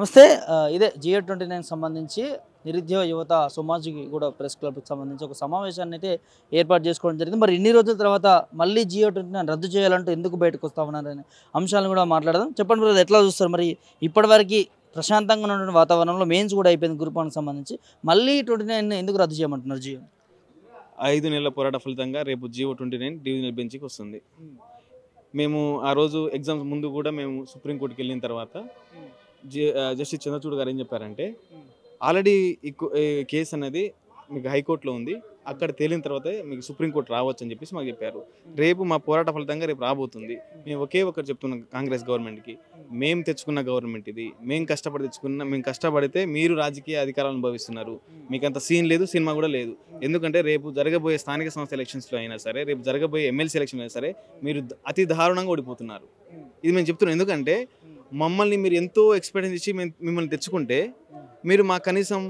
నమస్తే. ఇదే GA29 సంబంధించి నిరుద్యోగ యువత సమాజ్‌కి కూడా ప్రెస్ క్లబ్‌కి సంబంధించి ఒక సమావేశాన్ని అయితే ఏర్పాటు చేసుకోవడం జరిగింది. మరి ఇన్ని రోజుల తర్వాత మళ్ళీ GA29 రద్దు చేయాలంటూ ఎందుకు బయటకు వస్తా ఉన్నారనే అంశాలను కూడా మాట్లాడదాం. చెప్పండి బ్రదర్, ఎట్లా చూస్తారు? మరి ఇప్పటివరకు ప్రశాంతంగా ఉన్నటువంటి వాతావరణంలో మెయిన్స్ కూడా అయిపోయింది గ్రూప్ 1కి సంబంధించి. మళ్ళీ 29 ఎందుకు రద్దు చేయమంటున్నారు జియో? 5 నెలల పోరాట ఫలితంగా రేపు GA29 డివిజనల్ బెంచ్‌కి వస్తుంది. మేము ఆ రోజు ఎగ్జామ్స్ ముందు కూడా మేము సుప్రీంకోర్టుకి వెళ్ళిన తర్వాత జస్టిస్ చంద్రచూడ్ గారు ఏం చెప్పారంటే, ఆల్రెడీ ఈ కేసు అనేది మీకు హైకోర్టులో ఉంది, అక్కడ తేలిన తర్వాతే మీకు సుప్రీంకోర్టు రావచ్చు అని చెప్పేసి మాకు చెప్పారు. రేపు మా పోరాట ఫలితంగా రేపు రాబోతుంది. మేము ఒకే ఒకటి చెప్తున్నాం కాంగ్రెస్ గవర్నమెంట్కి, మేము తెచ్చుకున్న గవర్నమెంట్ ఇది, మేము కష్టపడితే మీరు రాజకీయ అధికారాలను అనుభవిస్తున్నారు, మీకు అంత సీన్ లేదు, సినిమా కూడా లేదు. ఎందుకంటే రేపు జరగబోయే స్థానిక సంస్థ ఎలక్షన్స్లో అయినా సరే, రేపు జరగబోయే ఎమ్మెల్సీ ఎలక్షన్ అయినా సరే మీరు అతి దారుణంగా ఓడిపోతున్నారు. ఇది మేము చెప్తున్నాం. ఎందుకంటే మమ్మల్ని మీరు ఎంతో ఎక్స్పెక్టెన్స్ ఇచ్చి మిమ్మల్ని తెచ్చుకుంటే మీరు మా కనీసం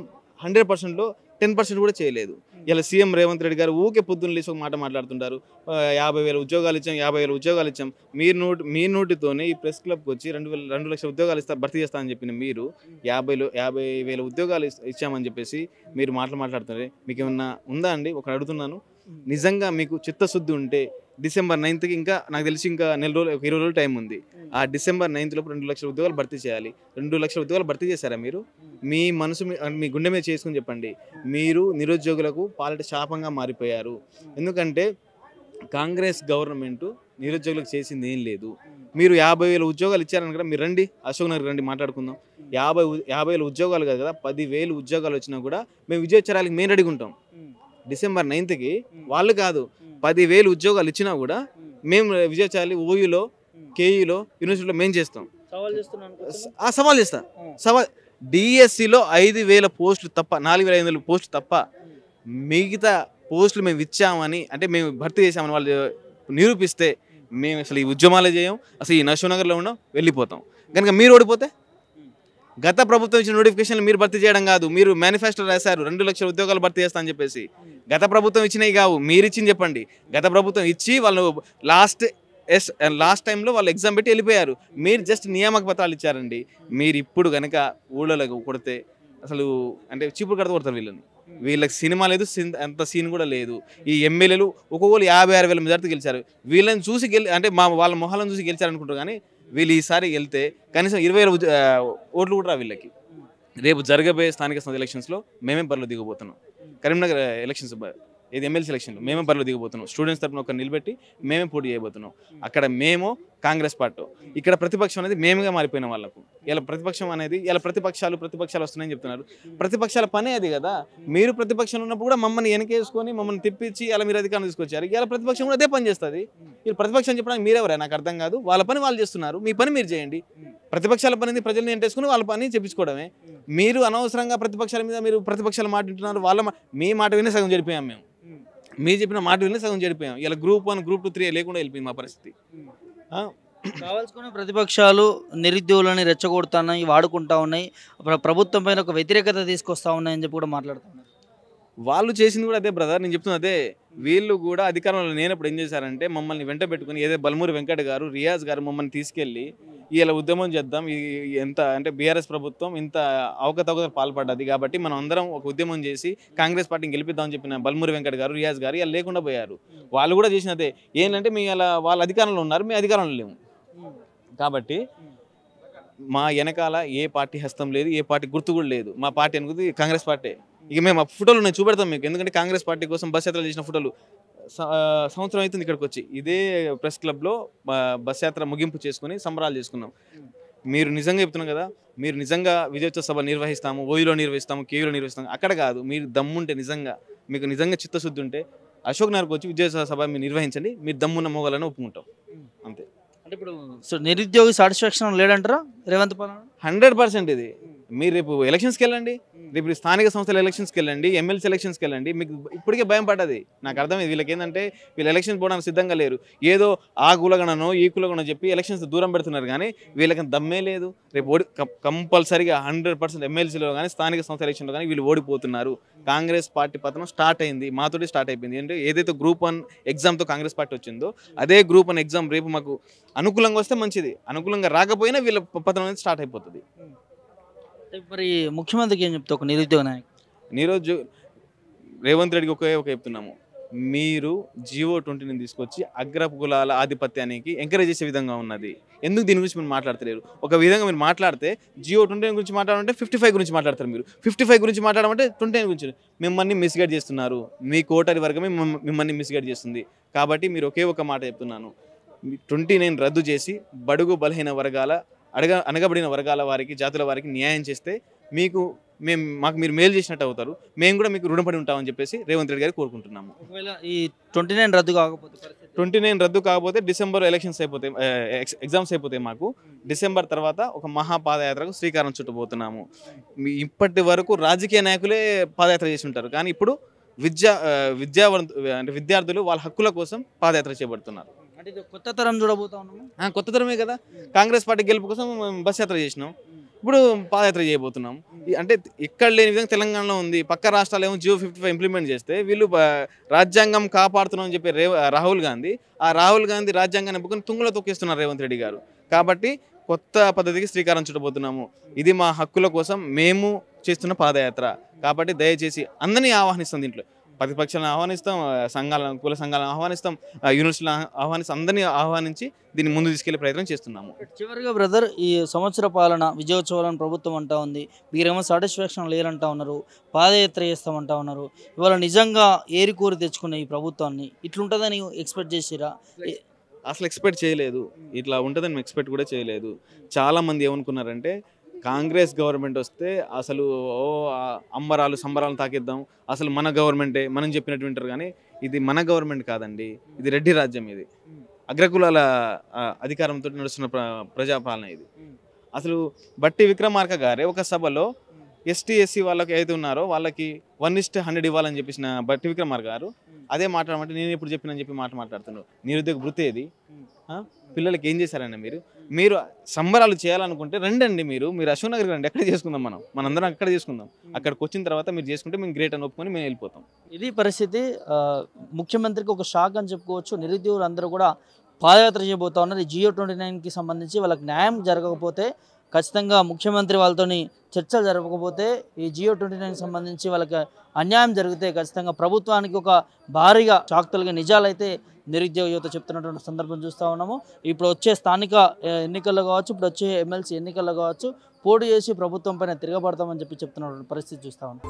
100%లో 10% కూడా చేయలేదు. ఇలా సీఎం రేవంత్ రెడ్డి గారు ఊకే పొద్దున్న లేచి ఒక మాట మాట్లాడుతుంటారు, 50,000 ఉద్యోగాలు ఇచ్చాం, 50,000 ఉద్యోగాలు ఇచ్చాం. మీ నోటితోనే ఈ ప్రెస్ క్లబ్కి వచ్చి 2 లక్షల ఉద్యోగాలు భర్తీ చేస్తామని చెప్పిన మీరు 50,000 ఉద్యోగాలు ఇచ్చామని చెప్పేసి మీరు మాట్లాడుతున్నారు. మీకు ఏమన్నా ఉందా అండి? ఒకటి అడుగుతున్నాను, నిజంగా మీకు చిత్తశుద్ధి ఉంటే December 9కి ఇంకా నాకు తెలిసి ఇంకా 20 రోజులు టైం ఉంది. ఆ December 9 లోపు 2 లక్షల ఉద్యోగాలు భర్తీ చేయాలి. 2 లక్షల ఉద్యోగాలు భర్తీ చేశారా మీరు? మీ మనసు మీ గుండె మీద చేసుకుని చెప్పండి. మీరు నిరుద్యోగులకు పాలిట శాపంగా మారిపోయారు. ఎందుకంటే కాంగ్రెస్ గవర్నమెంట్ నిరుద్యోగులకు చేసింది ఏం లేదు. మీరు 50,000 ఉద్యోగాలు ఇచ్చారని కదా, మీరు రండి అశోక్ నగర్ రండి మాట్లాడుకుందాం. 50,000 ఉద్యోగాలు కదా, 10,000 ఉద్యోగాలు వచ్చినా కూడా మేము విజయోత్సవాలకి మేము రెడీగా ఉంటాం. December 9కి వాళ్ళు కాదు, 10,000 ఉద్యోగాలు ఇచ్చినా కూడా మేము విజయోత్సవాలు ఓయూలో, కేఈలో, యూనివర్సిటీలో మేము చేస్తాం. సవాల్ చేస్తా. డిఎస్సిలో 5,000 పోస్టులు తప్ప, 4,500 పోస్టులు తప్ప మిగతా పోస్టులు మేము ఇచ్చామని, అంటే మేము భర్తీ చేసామని వాళ్ళు నిరూపిస్తే మేము అసలు ఈ ఉద్యమాలే చేయం, అసలు ఈ నరసింహనగర్లో ఉన్నాం, వెళ్ళిపోతాం. కనుక మీరు ఓడిపోతే గత ప్రభుత్వం ఇచ్చిన నోటిఫికేషన్లు మీరు భర్తీ చేయడం కాదు, మీరు మేనిఫెస్టో రాశారు 2 లక్షల ఉద్యోగాలు భర్తీ చేస్తా అని చెప్పేసి. గత ప్రభుత్వం ఇచ్చినవి కావు, మీరు ఇచ్చింది చెప్పండి. గత ప్రభుత్వం ఇచ్చి వాళ్ళు లాస్ట్ టైంలో వాళ్ళు ఎగ్జామ్ పెట్టి వెళ్ళిపోయారు. మీరు జస్ట్ నియామక పత్రాలు ఇచ్చారండి. మీరు ఇప్పుడు కనుక ఊళ్ళలో కొడితే అసలు అంటే చీపురు కడత కొడతారు వీళ్ళని. వీళ్ళకి సినిమా లేదు, అంత సీన్ కూడా లేదు. ఈ ఎమ్మెల్యేలు ఒక్కొక్కరు 56,000 మెజార్టీ గెలిచారు. వీళ్ళని చూసి అంటే వాళ్ళ మొహాలను చూసి గెలిచారనుకుంటారు. కానీ వీళ్ళు ఈసారి వెళ్తే కనీసం 20,000 ఓట్లు కూడా రా వీళ్ళకి. రేపు జరగబోయే స్థానిక సంస్థ ఎలక్షన్స్లో మేమే బరిలో దిగబోతున్నాం. కరీంనగర్ ఎలక్షన్స్, ఇది ఎమ్మెల్సీ ఎలక్షన్లో మేమే బరిలో దిగబోతున్నాం. స్టూడెంట్స్ తరఫున ఒకరు నిలబెట్టి మేమే పోటీ చేయబోతున్నాం. అక్కడ మేము కాంగ్రెస్ పార్టీ, ఇక్కడ ప్రతిపక్షం అనేది మేముగా మారిపోయిన వాళ్ళకు. ఇలా ప్రతిపక్షం అనేది ఇలా ప్రతిపక్షాలు వస్తున్నాయని చెప్తున్నారు. ప్రతిపక్షాల పనే అది కదా. మీరు ప్రతిపక్షంలో ఉన్నప్పుడు కూడా మమ్మల్ని వెనకేసుకొని మమ్మల్ని తిప్పించి ఇలా మీరు అధికారం తీసుకొచ్చారు. ఇలా ప్రతిపక్షం కూడా అదే పని చేస్తుంది. వీళ్ళు ప్రతిపక్షం చెప్పడానికి మీరెవరే నాకు అర్థం కాదు. వాళ్ళ పని వాళ్ళు చేస్తున్నారు, మీ పని మీరు చేయండి. ప్రతిపక్షాల పని ప్రజల్ని ఎంటేసుకుని వాళ్ళ పని చెప్పించుకోవడమే. మీరు అనవసరంగా ప్రతిపక్షాల మీద మీరు ప్రతిపక్షాల మాట వింటున్నారు. మీ మాట వినే సగం చెడిపోయాం మేము. మీరు చెప్పిన మాట వినే సగం చెడిపోయాం. ఇలా గ్రూప్ 1, గ్రూప్ 2, 3 లేకుండా వెళ్ళిపోయింది మా పరిస్థితి. కావాల్సుకున్న ప్రతిపక్షాలు నిరుద్యోగులని రెచ్చగొడుతున్నాయి, వాడుకుంటా ఉన్నాయి, ప్రభుత్వం పైన ఒక వ్యతిరేకత తీసుకొస్తా ఉన్నాయని చెప్పి కూడా మాట్లాడుతున్నారు. వాళ్ళు చేసింది కూడా అదే బ్రదర్, నేను చెప్తున్నా అదే. వీళ్ళు కూడా అధికారంలో లేనప్పుడు ఏం చేశారంటే మమ్మల్ని వెంట పెట్టుకుని, ఏదో బల్మూరి వెంకట్ గారు, రియాజ్ గారు మమ్మల్ని తీసుకెళ్ళి ఇలా ఉద్యమం చేద్దాం, ఎంత అంటే బీఆర్ఎస్ ప్రభుత్వం ఇంత అవకతవకలు పాల్పడ్డది కాబట్టి మనం అందరం ఒక ఉద్యమం చేసి కాంగ్రెస్ పార్టీని గెలిపిద్దామని చెప్పిన బల్మూరి వెంకట్ గారు, రియాజ్ గారు ఇలా లేకుండా పోయారు. వాళ్ళు కూడా చేసినదే. ఏంటంటే మీ అలా వాళ్ళ అధికారంలో ఉన్నారు, మీ అధికారంలో లేము. కాబట్టి మా వెనకాల ఏ పార్టీ హస్తం లేదు, ఏ పార్టీ గుర్తు కూడా లేదు. మా పార్టీ అనుకుంది కాంగ్రెస్ పార్టీ. ఇక మేము ఆ ఫోటోలు నేను చూపెడతాం మీకు. ఎందుకంటే కాంగ్రెస్ పార్టీ కోసం బస్ యాత్రలు చేసిన ఫోటోలు సంవత్సరం అవుతుంది ఇక్కడికి వచ్చి ఇదే ప్రెస్ క్లబ్లో బస్ యాత్ర ముగింపు చేసుకుని సంబరాలు చేసుకున్నాం. మీరు నిజంగా చెప్తున్నాం కదా, మీరు నిజంగా విజయోత్సవ సభ నిర్వహిస్తాము, ఓయూలో నిర్వహిస్తాము, కేయూలో నిర్వహిస్తాము, అక్కడ కాదు. మీరు దమ్ముంటే నిజంగా, మీకు నిజంగా చిత్తశుద్ధి ఉంటే అశోక్ నగర్కి వచ్చి విజయోత్సవ సభ మీరు నిర్వహించండి. మీరు దమ్మున్న మోగాలని ఒప్పుకుంటాం అంతే. అంటే ఇప్పుడు నిరుద్యోగి సాటిస్ఫాక్షన్ లేదంటారా రేవంత్ పాలన? 100% ఇది. మీరు రేపు ఎలక్షన్స్కి వెళ్ళండి, రేపు స్థానిక సంస్థల ఎలక్షన్స్కి వెళ్ళండి, ఎమ్మెల్సీ ఎలక్షన్స్కి వెళ్ళండి. మీకు ఇప్పటికే భయం పడ్డది. నాకు అర్థమైంది వీళ్ళకి ఏంటంటే వీళ్ళు ఎలక్షన్ పోవడానికి సిద్ధంగా లేరు. ఏదో ఆ కులగణనో ఈ కులగణనో చెప్పి ఎలక్షన్స్ దూరం పెడుతున్నారు. కానీ వీళ్ళకి దమ్మే లేదు. రేపు కంపల్సరీగా 100% ఎమ్మెల్సీలో కానీ స్థానిక సంస్థల ఎలక్షన్లో కానీ వీళ్ళు ఓడిపోతున్నారు. కాంగ్రెస్ పార్టీ పతనం స్టార్ట్ అయింది, మాతోటి స్టార్ట్ అయిపోయింది. అంటే ఏదైతే గ్రూప్ 1 ఎగ్జామ్తో కాంగ్రెస్ పార్టీ వచ్చిందో అదే గ్రూప్ 1 ఎగ్జామ్ రేపు మాకు అనుకూలంగా వస్తే మంచిది, అనుకూలంగా రాకపోయినా వీళ్ళ పతనం అనేది స్టార్ట్ అయిపోతుంది. అంటే మరి ముఖ్యమంత్రికి ఏం చెప్తావు ఒక నిరుద్యోగ నాయకుడు? ఈరోజు రేవంత్ రెడ్డికి ఒక చెప్తున్నాము, మీరు GO-29 తీసుకొచ్చి అగ్రపు కులాల ఆధిపత్యానికి ఎంకరేజ్ చేసే విధంగా ఉన్నది. ఎందుకు దీని గురించి మీరు మాట్లాడతలేరు? ఒక విధంగా మీరు మాట్లాడితే GO-29 గురించి మాట్లాడాలంటే 55 గురించి మాట్లాడతారు. మీరు 55 గురించి మాట్లాడమంటే 29 గురించి. మిమ్మల్ని మిస్గైడ్ చేస్తున్నారు. మీ కోటరి వర్గమే మిమ్మల్ని మిస్గైడ్ చేస్తుంది. కాబట్టి మీరు ఒకే ఒక మాట చెప్తున్నాను, 29 రద్దు చేసి బడుగు బలహీన వర్గాల అనగబడిన వర్గాల వారికి, జాతుల వారికి న్యాయం చేస్తే మాకు మీరు మేలు చేసినట్టు అవుతారు. మేము కూడా మీకు రుణపడి ఉంటామని చెప్పేసి రేవంత్ రెడ్డి గారు కోరుకుంటున్నాము. ఒకవేళ ఈ 29 రద్దు కాకపోతే పరిస్థితి? 29 రద్దు కాకపోతే డిసెంబర్ ఎలక్షన్స్ అయిపోతాయి, ఎగ్జామ్స్ అయిపోతాయి మాకు. డిసెంబర్ తర్వాత ఒక మహా పాదయాత్రకు శ్రీకారం చుట్టబోతున్నాము. ఇప్పటి వరకు రాజకీయ నాయకులే పాదయాత్ర చేసి ఉంటారు, కానీ ఇప్పుడు అంటే విద్యార్థులు వాళ్ళ హక్కుల కోసం పాదయాత్ర చేపడుతున్నారు. అంటే ఇది కొత్త తరం చూడబోతా ఉన్నాము. కొత్త తరమే కదా. కాంగ్రెస్ పార్టీ గెలుపు కోసం బస్ యాత్ర చేసినాం, ఇప్పుడు పాదయాత్ర చేయబోతున్నాం. అంటే ఇక్కడ లేని విధంగా తెలంగాణలో ఉంది. పక్క రాష్ట్రాలు ఏమో GO-55 ఇంప్లిమెంట్ చేస్తే వీళ్ళు రాజ్యాంగం కాపాడుతున్నాం అని చెప్పి రాహుల్ గాంధీ రాజ్యాంగాన్ని ఒప్పుకొని తుంగలో తొక్కేస్తున్నారు రేవంత్ రెడ్డి గారు. కాబట్టి కొత్త పద్ధతికి శ్రీకారం చుట్టబోతున్నాము. ఇది మా హక్కుల కోసం మేము చేస్తున్న పాదయాత్ర. కాబట్టి దయచేసి అందరినీ ఆహ్వానిస్తాం, దీంట్లో ప్రతిపక్షాలను ఆహ్వానిస్తాం, కుల సంఘాలను ఆహ్వానిస్తాం, యూనివర్సిటీలను ఆహ్వానిస్తాం, అందరినీ ఆహ్వానించి దీన్ని ముందు తీసుకెళ్లే ప్రయత్నం చేస్తున్నాము. చివరిగా బ్రదర్, ఈ సంవత్సర పాలన విజయోత్సవాలను ప్రభుత్వం అంటా ఉంది, మీరేమో సాటిస్ఫాక్షన్ లేరంటా ఉన్నారు, పాదయాత్ర చేస్తామంటా ఉన్నారు. ఇవాళ నిజంగా ఏరికోరి తెచ్చుకున్న ఈ ప్రభుత్వాన్ని ఇట్లుంటుందని ఎక్స్పెక్ట్ చేసిరా? అసలు ఎక్స్పెక్ట్ చేయలేదు, ఇట్లా ఉంటుందని ఎక్స్పెక్ట్ కూడా చేయలేదు. చాలామంది ఏమనుకున్నారంటే కాంగ్రెస్ గవర్నమెంట్ వస్తే అసలు అంబరాలు సంబరాలు తాకిద్దాం, అసలు మన గవర్నమెంటే, మనం చెప్పినట్టు వింటారు. కానీ ఇది మన గవర్నమెంట్ కాదండి, ఇది రెడ్డి రాజ్యం. ఇది అగ్రకులాల అధికారంతో నడుస్తున్న ప్రజాపాలన ఇది. అసలు బట్టి విక్రమార్క గారే ఒక సభలో ఎస్టీ ఎస్సీ వాళ్ళకి అయితే ఉన్నారో వాళ్ళకి 1:100 ఇవ్వాలని చెప్పేసిన బట్టి విక్రమార్క గారు అదే మాట్లాడమంటే నేను ఎప్పుడు చెప్పినని చెప్పి మాట్లాడుతున్నారు. నిరుద్యోగ వృత్తి ఏది? పిల్లలకి ఏం చేశారండి? మీరు సంబరాలు చేయాలనుకుంటే రండి, మీరు అశోక్ నగర్కి రండి, ఎక్కడ చేసుకుందాం, మనందరం అక్కడ చేసుకుందాం. అక్కడికి వచ్చిన తర్వాత మీరు చేసుకుంటే మేము గ్రేట్ అని ఒప్పుకొని మేము వెళ్ళిపోతాం. ఇది పరిస్థితి. ముఖ్యమంత్రికి ఒక షాక్ అని చెప్పుకోవచ్చు. నిరుద్యోగులు అందరూ కూడా పాదయాత్ర చేయబోతా ఉన్నారు. GO-29కి సంబంధించి వాళ్ళకి న్యాయం జరగకపోతే ఖచ్చితంగా ముఖ్యమంత్రి వాళ్ళతోని చర్చలు జరగకపోతే ఈ GO-29కి సంబంధించి వాళ్ళకి అన్యాయం జరిగితే ఖచ్చితంగా ప్రభుత్వానికి ఒక భారీగా షాక్ తొలగే నిజాలైతే నిరుద్యోగ యువత చెప్తున్నటువంటి సందర్భం చూస్తూ ఉన్నాము. ఇప్పుడు వచ్చే స్థానిక ఎన్నికల్లో కావచ్చు, ఇప్పుడు వచ్చే ఎమ్మెల్సీ ఎన్నికల్లో కావచ్చు, పోటీ చేసి ప్రభుత్వం పైన తిరగబడతామని చెప్పి చెప్తున్నటువంటి పరిస్థితి చూస్తూ ఉన్నాం.